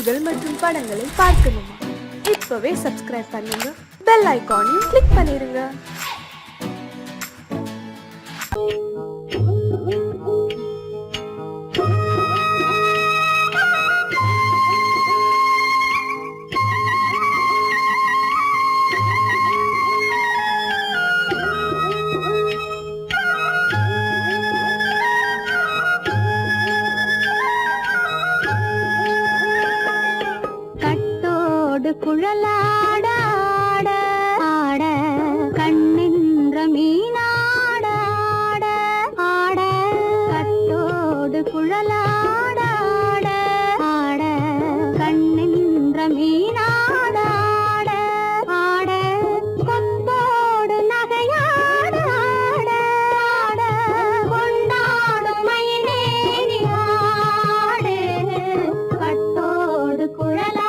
பாடல்கள் மற்றும் படங்களை பார்க்கணுமா? இப்பவே சப்ஸ்கிரைப் பண்ணுங்க, பெல் ஐகானையும் கிளிக் பண்ணிருங்க. குழலாட ஆட ஆட கண்ணின்ற மீனாட ஆட ஆட கட்டோடு குழலாட ஆட ஆட கண்ணின்ற மீனாட ஆட ஆட கொத்தோடு நகையாட ஆட ஆட கொண்டாடும் மயிலேறி ஆடு கட்டோடு குழலாட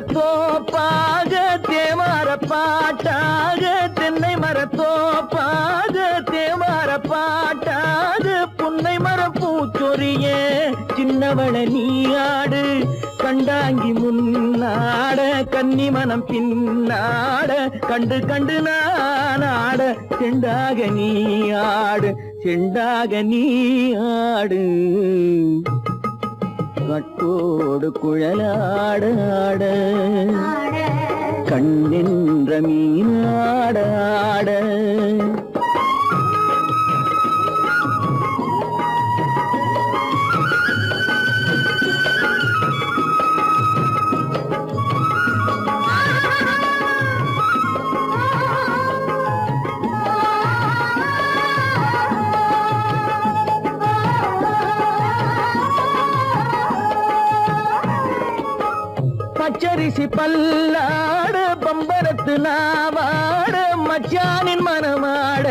மரத்தோப்பாக தேமார பாட்டாக தென்னை மரத்தோப்பாக தேமார பாட்டாக புன்னை மரம் பூச்சொரிய சின்னவள நீயாடு கண்டாங்கி முன்னாட கன்னி மனம் பின்னாட கண்டு கண்டு நானாட செண்டாக நீயாடு செண்டாக நீயாடு கட்டோடு குழலாட ஆட கண்ணின்ற மீனாட ஆட பச்சரிசி பல்லாட பம்பரத்து நாவாட மச்சானின் மனமாட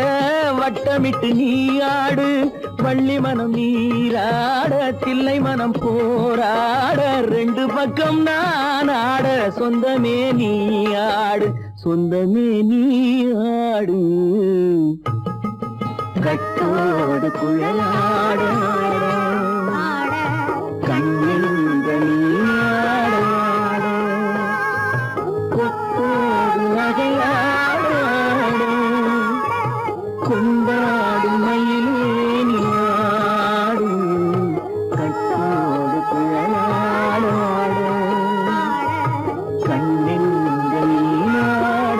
வட்டமிட்டு நீயாடு வள்ளி மனம் நீராட தில்லை மனம் போராட ரெண்டு பக்கம் நான் ஆட சொந்தமே நீயாடு சொந்தமே நீயாடு கட்டோடு குழலாட கண்ணின்ற நீயாட கொண்டாடும் மயிலேனியாடும் கட்டோடு குழலாட கண்ணின்ற நீயாட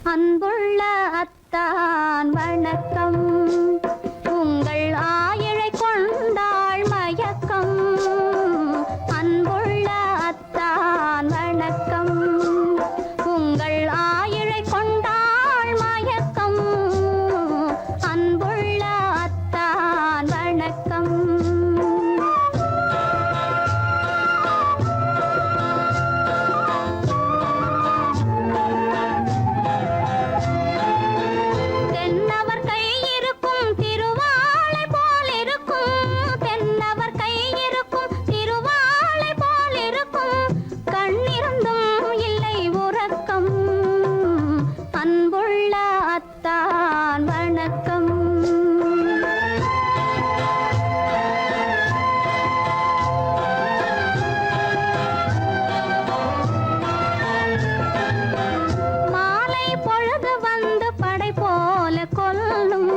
அன்புள்ள அத்தான் வணக்கம். உங்கள் ஆயிழை கொண்டாள் மயக்கம். அன்புள்ள அத்தான் வணக்கம். உங்கள் ஆயிழை கொண்டாள் மயக்கம். அன்புள்ள அத்தான் வணக்கம். தென்னவர் கை இருக்கும் திருவாளை போல் இருக்கும். தென்னவர் கை இருக்கும் திருவாளை போல் இருக்கும். கண்ணிருந்தும் இல்லை உறக்கம். அன்புள்ள அத்தான் வணக்கம். மாலை பொழுது வந்து படை போல கொல்லும்.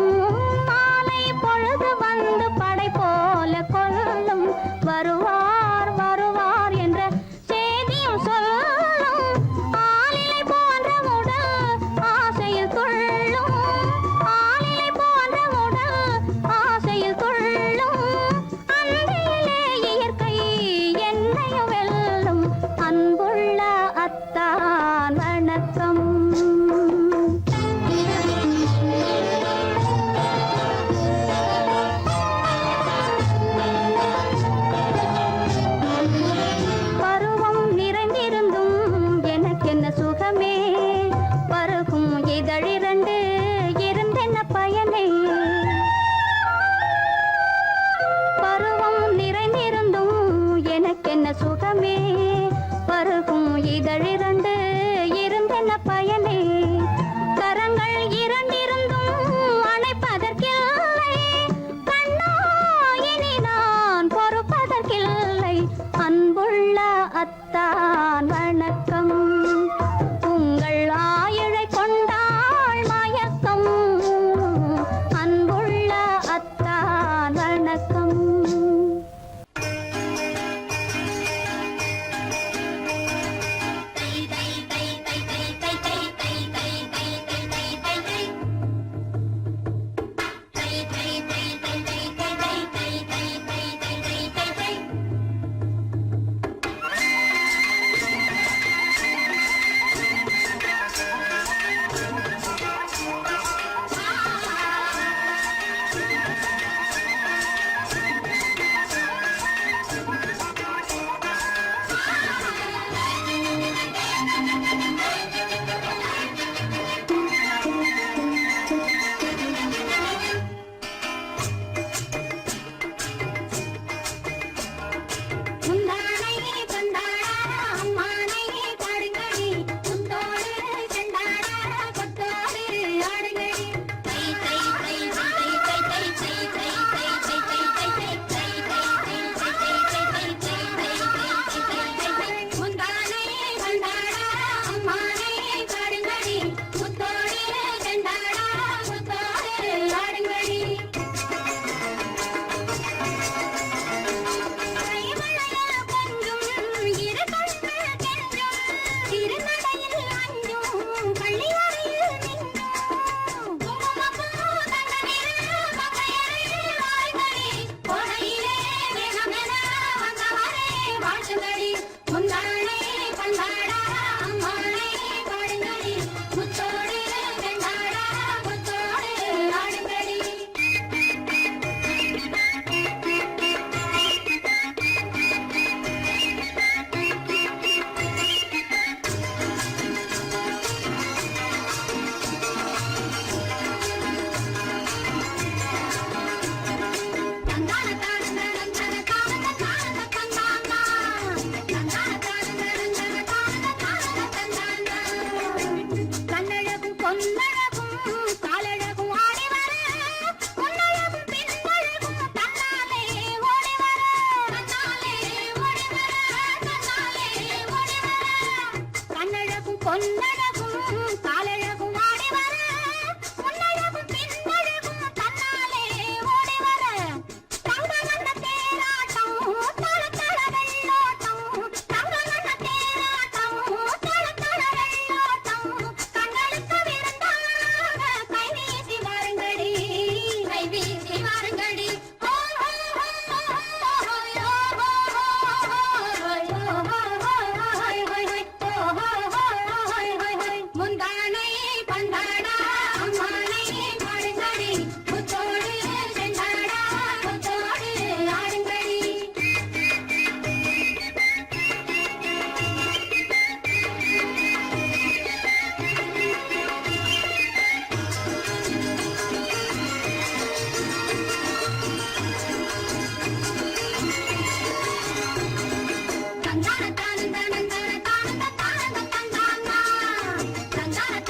மாலை பொழுது வந்து படை போல கொல்லும். வருவார் வருவார் என்ற செய்தியும் சொல்லும். ஆளிலை போன்ற உடல் ஆசையில் துள்ளும். ஆளிலை போன்ற உடல் ஆசையில் துள்ளும். அன்றையிலே இயற்கை என்னையும் வெல்லும். அன்புள்ள அத்தான் வணக்கம். பருவம் நிறைந்திருந்தும் எனக்கென்ன சுகமே. பருகும் இதழிரண்டு இருந்தென்ன பயனே. பருவம் நிறைந்திருந்தும் எனக்கென்ன சுகமே. பருகும் இதழிரண்டு இருந்தென்ன பயனே. கரங்கள் இரண்டிருந்தும் அணைப்பதற்கில்லை. கண்ணா இனி நான் பொறுப்பதற்கில்லை. அன்புள்ள அத்தான் வணக்கம். உங்கள் ஆயிழை கொண்டாள் மயக்கம். அன்புள்ள அத்தான் வணக்கம். முந்தானை பந்தாடா அம்மானை பாடுங்கடி முத்தோடு செண்டாடா முத்தோடு ஆடுங்கடி தந்தான தான தான தான தான தான தான தான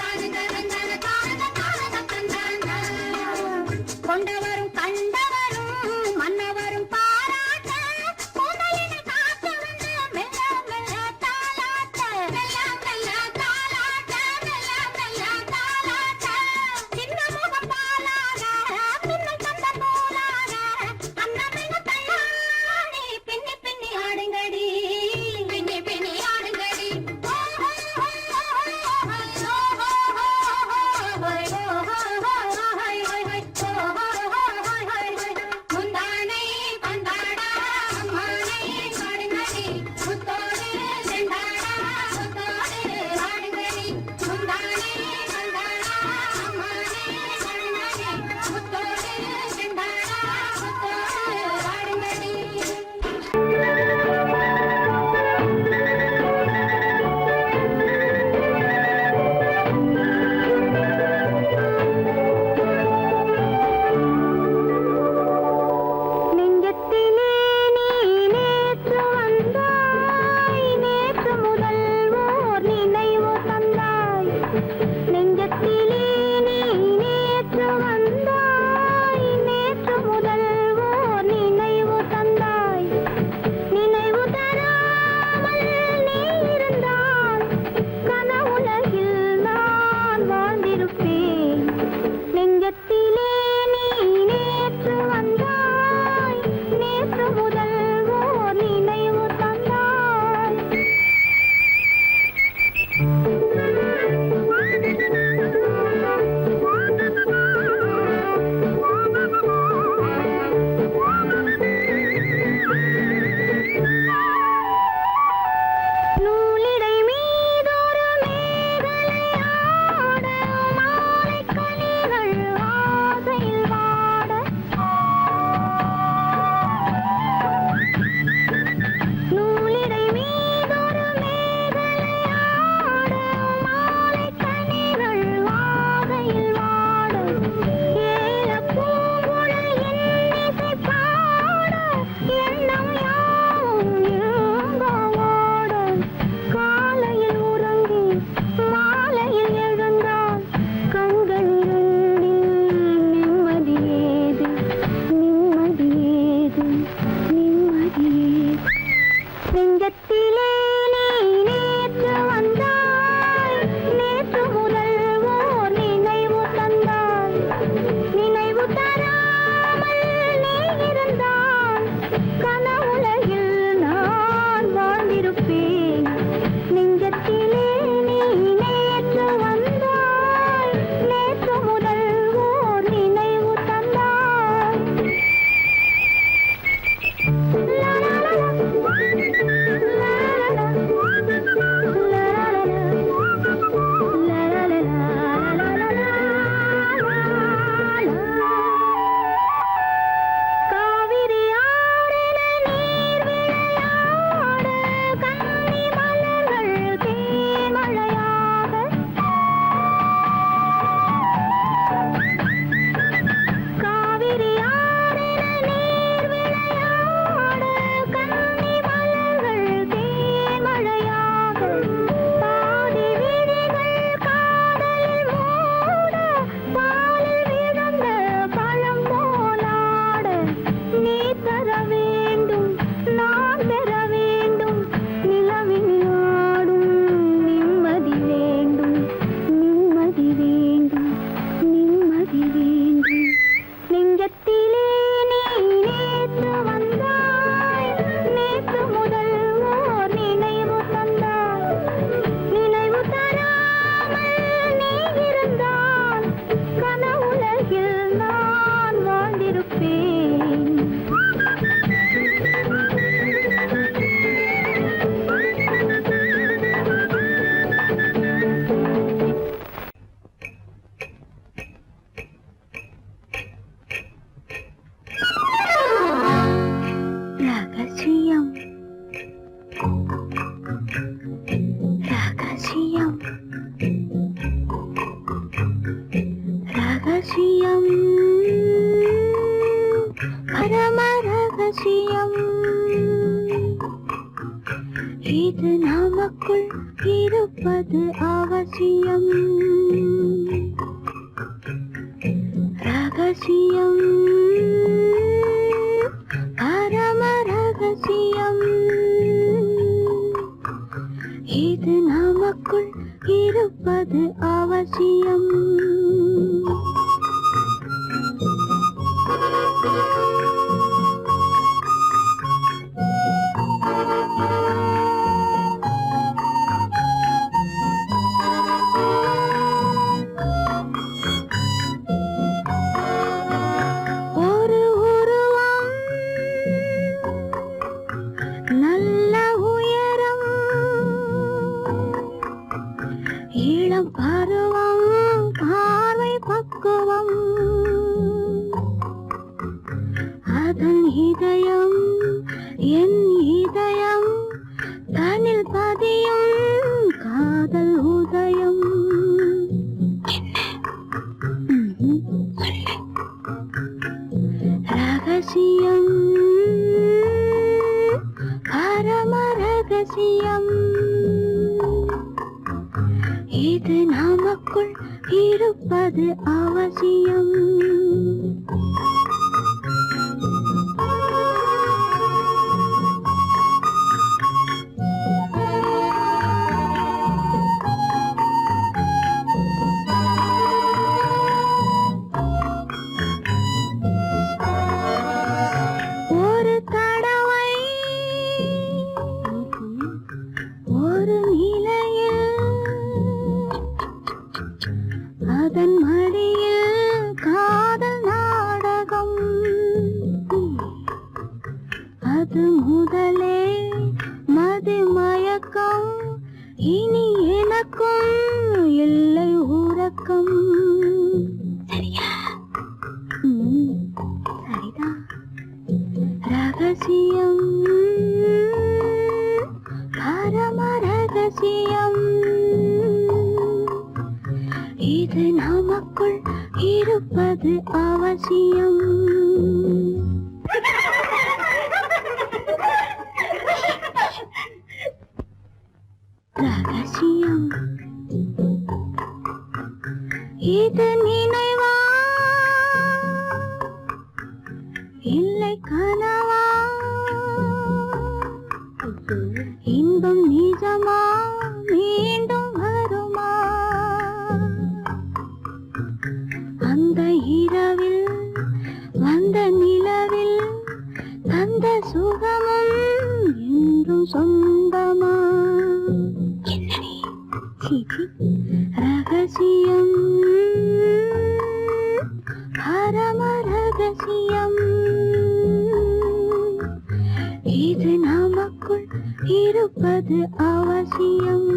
ரகசியம் பரம ரகசியம் இது நமக்குள் இருப்பது அவசியம் ரகசியம் பரம ரகசியம் இது நமக்குள் இருப்பது அவசியம் ஒரு உருவம் நல்ல உயரம் இளம் பருவம் பார்வை பக்குவம் அதன் இதயம் என் இதயம் தனில் பதியும் காதல் உதயம் ரகசியம் பரம ரகசியம் இது நமக்குள் இருப்பது அவசியம் ஒரு தடவை ஒரு நிலையில் அதன் மடியில் காதல் நாடகம் அது முதலே மது மயக்கம் இனி எனக்கும் இல்லை உறக்கம் சரியா சரிதான் ரகசியம் பரம ரகசியம் இது நமக்குள் இருப்பது அவசியம் ரகசியம் இது நினைவா இல்லை கனவா இன்பம் நிஜமா மீண்டும் வருமா அந்த இரவில் வந்த நிலவில் தந்த சுகமும் என்றும் சொந்தமா என்னடி ரகசியம் பரம ரகசியம் இது நமக்குள் இருப்பது அவசியம்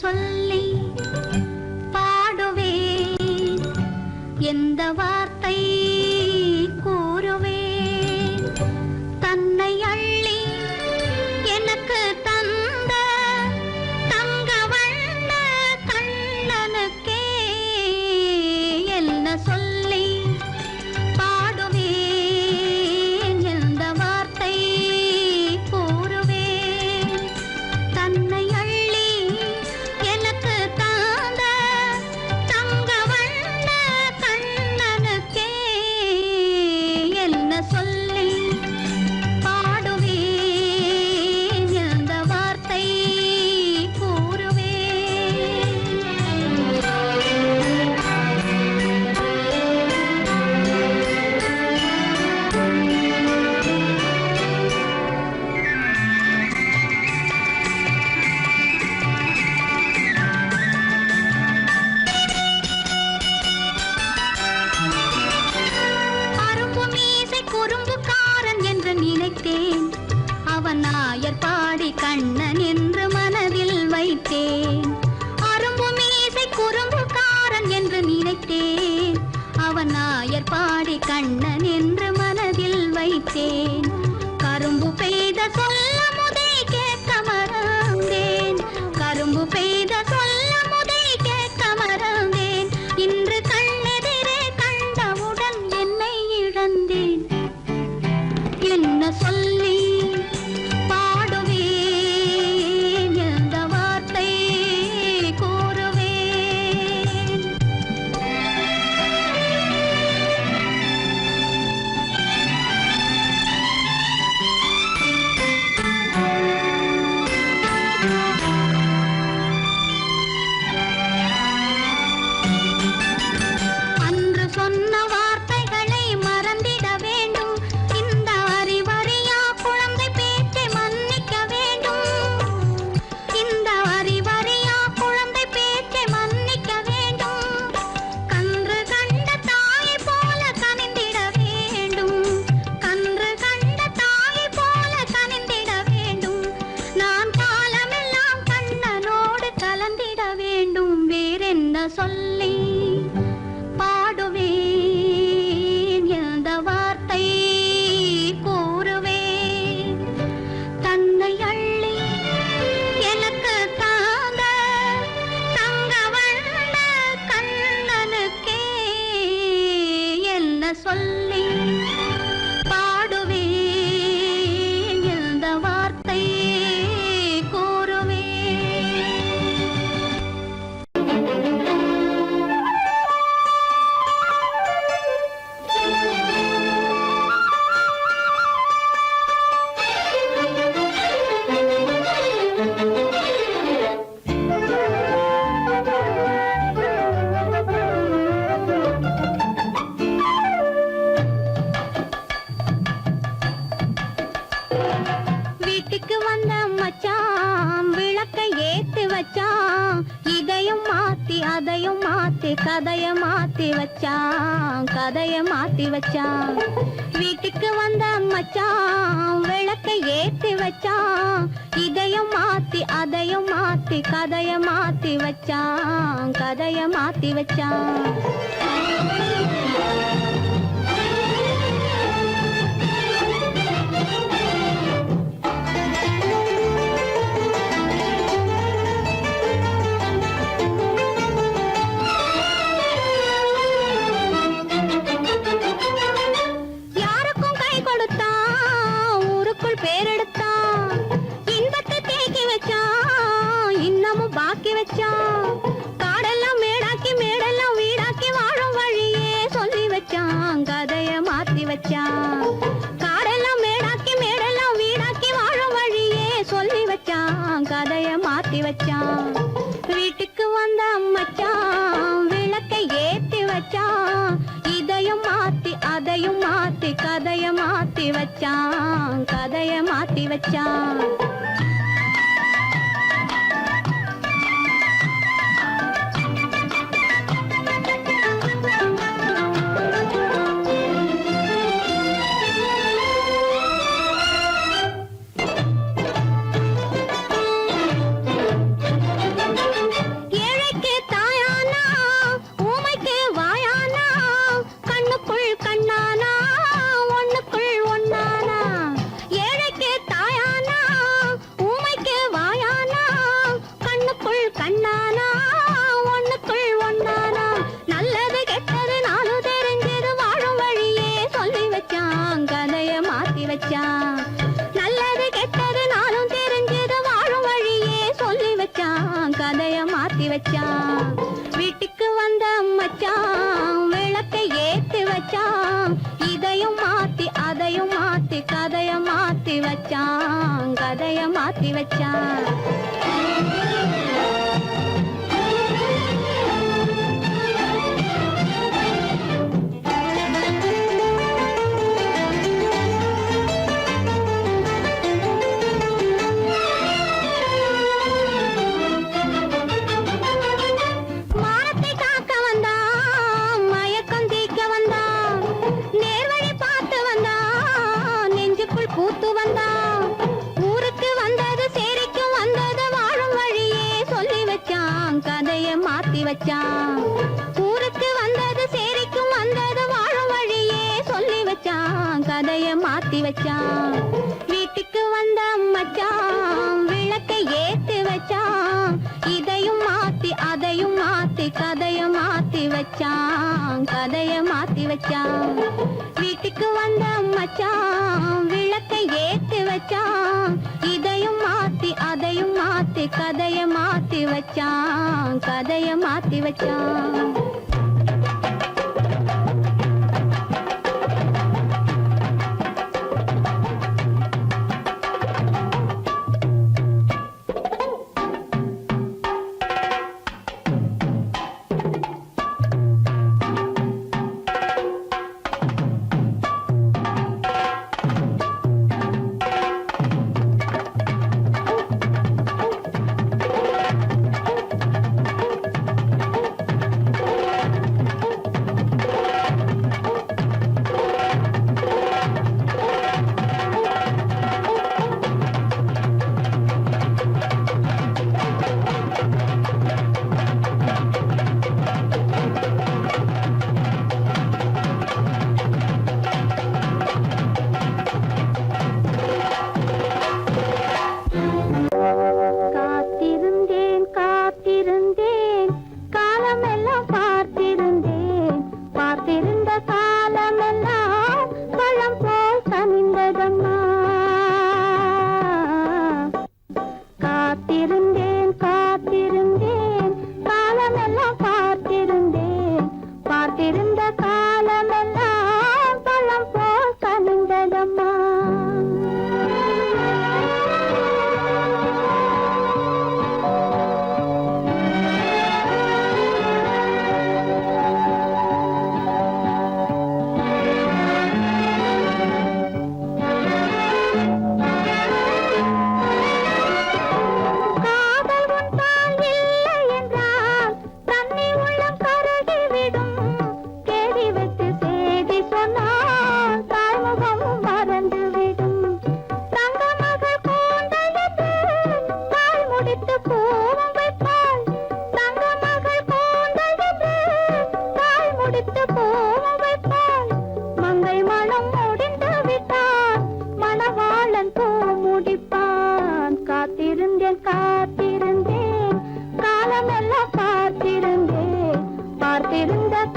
சொல்லி பாடுவேன், எந்த வார்த்தை கூறுவேன். தன்னை அள்ளி எனக்கு தந்த தங்க வண்ண கண்ணனுக்கே என்ன சொல்லி பாடுவேன், எந்த வார்த்தை கூறுவேன். தன்னை நினைத்தேன், அவன் நாயர் பாடி கண்ணன் என்று மனதில் வைத்தேன். அரும்பு மீசை குறும்புக்காரன் என்று நினைத்தேன், அவன் நாயர் பாடி கண்ணன் என்று மனதில் வைத்தேன். கரும்பு பெய்த சொல்ல முதை கேட்க மறந்தேன், கரும்பு பெய்த சொல்ல முதை கேட்க மறந்தேன். இன்று கண்ணெதிரே கண்டவுடன் என்னை இழந்தேன். என்ன சொல்லி பாடுவேன், எந்த வார்த்தை கூறுவேன். கதைய மாத்தி வச்சான், கதைய மாத்தி வச்சான். வீட்டுக்கு வந்த மச்சான் விளக்கை ஏத்தி வச்சான். இதையும் மாத்தி அதையும் மாத்தி கதைய மாத்தி வச்சான், கதைய மாத்தி வச்சான். யாருக்கும் கை கொடுத்தான், ஊருக்குள் பேரெடுத்தான். இன்பத்தை தேக்கி வச்சான், இன்னமும் பாக்கி வச்சான். காடெல்லாம் மேடாக்கி மேடெல்லாம் வீடாக்கி வாழும் வழியே சொல்லி வச்சான், கதைய மாத்தி வச்சான். காடெல்லாம் மேடாக்கி மேடெல்லாம் வீடாக்கி வாழும் வழியே சொல்லி வச்சான், கதைய மாத்தி வச்சான். வீட்டுக்கு வந்த மச்சான் விளக்கை ஏத்தி வச்சான். இதையும் மாத்தி அதையும் மாத்தி கதைய மாத்தி வச்சான், கதைய மாத்தி வச்சான். ஏழைக்கு தாயானா, ஊமைக்கு வாயானா, கண்ணுக்குள் கண்ணானா, ஒண்ணுக்குள் ஒண்ணானா. ஏழைக்கு தாயானா, ஊமைக்கு வாயானா, கண்ணுக்குள் கண்ணானா, ஒண்ணுக்குள் ஒண்ணானா. நல்லது கெட்டது நாலு தெரிஞ்சது வாழும் வழியே சொல்லி வச்சான், கதைய மாத்தி வச்சான். நல்லது கெட்டது நாளும் தெரிஞ்சது வாழும் வழியே சொல்லி வச்சான், கதைய மாத்தி வச்சான். வீட்டுக்கு வந்த மச்சான் விளக்கை ஏத்தி வச்சான். இதையும் மாத்தி அதையும் மாத்தி கதைய மாத்தி வச்சான், கதைய மாத்தி வச்சான். மானத்தை காக்க வந்தான், மயக்கம் தீக்க வந்தான். நேர்வழி பார்த்து வந்தான், நெஞ்சுக்குள் பூத்து வந்தான். ஊருக்கு வந்தது சேரிக்கும் வந்தது வாழும் வழியே சொல்லி வச்சான், கதைய மாத்தி வச்சான். ஊருக்கு வந்தது சேரிக்கும் வந்தது வாழும் வழியே சொல்லி வச்சான், கதைய மாத்தி வச்சான். வீட்டுக்கு வந்த மச்சான் விளக்கை ஏத்தி வச்சான். இதையும் மாத்தி அதையும் மாத்தி கதைய மாத்தி வச்சான், கதைய மாத்தி வச்சான். வீட்டுக்கு வந்த மச்சான் விளக்கை ஏத்தி வச்சான். இதையும் மாத்தி அதையும் மாத்தி கதைய மாத்தி வச்சான், கதைய மாத்தி வச்சான்.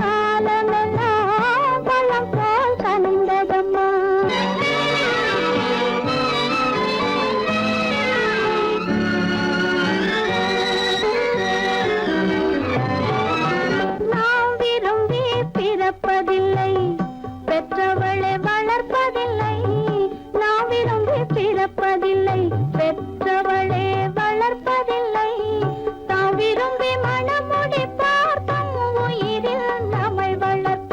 காலமெல்லாம் பழம் போல் கனிந்ததம்மா. நாம் விரும்பி பிறப்பதில்லை, பெற்றவளை வளர்ப்பதில்லை. நாம் விரும்பி பிறப்பதில்லை, பெற்றவளை வளர்ப்பதில்லை. தாம் விரும்பி மனமுடி பார்த்தும் உயிரில் நம்மை வளர்ப்பதில்லை.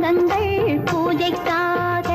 அங்கங்கள் பூஜைக்காக.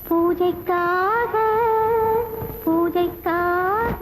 பூஜைக்காக பூஜைக்காக.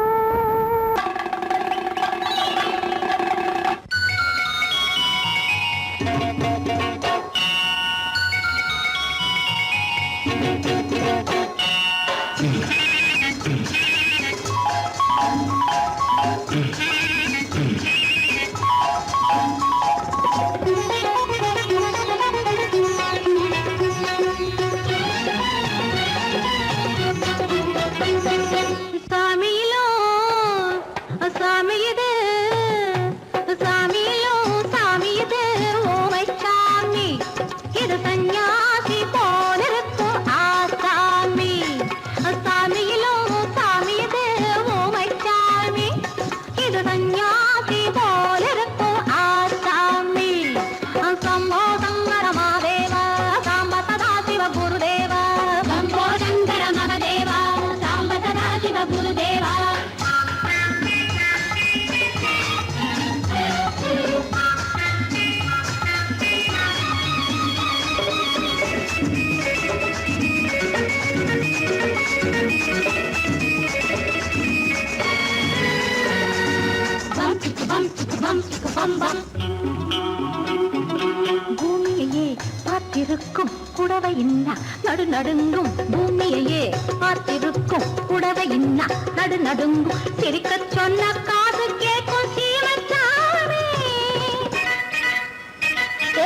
பூமியையே பார்த்திருக்கும் புடவை இன்னா நடு நடுங்கும். பூமியையே பார்த்திருக்கும் புடவை இன்னா நடு நடுங்கும். சிரிக்கச் சொன்ன காது கேட்கும் சீமச்சாமி.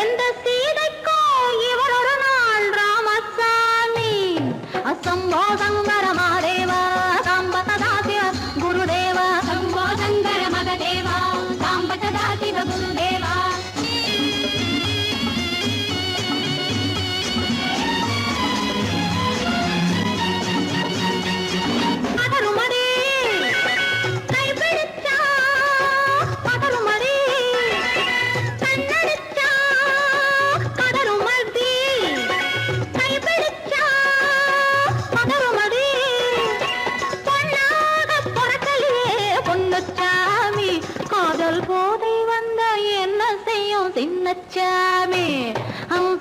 எந்த சீதைக்கோ இவர் ஒரு நாள் ராமசாமி. அசம்போ சங்கர மகதேவா சாம்ப சதா சிவ குருதேவா. சம்போ சங்கர மகதேவா சாம்ப சதா சிவ குருதேவா. போதை வந்த என்ன செய்யும் சின்னச்சாமி.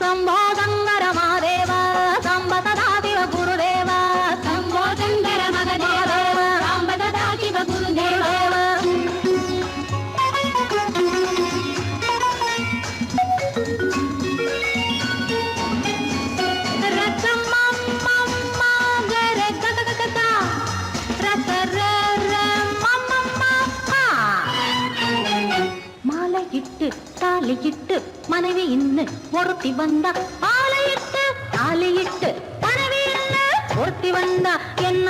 சம்போ சங்கர மகதேவா சாம்ப சதா சிவ குருதேவா. சம்போ சங்கர மகதேவா சாம்ப சதா சிவ குருதேவா. தாலியிட்டு மனைவி இன்னு ஒருத்தி வந்தா ஆலையிட்டு தாலியிட்டு மனைவி இன்னு ஒருத்தி வந்தா என்ன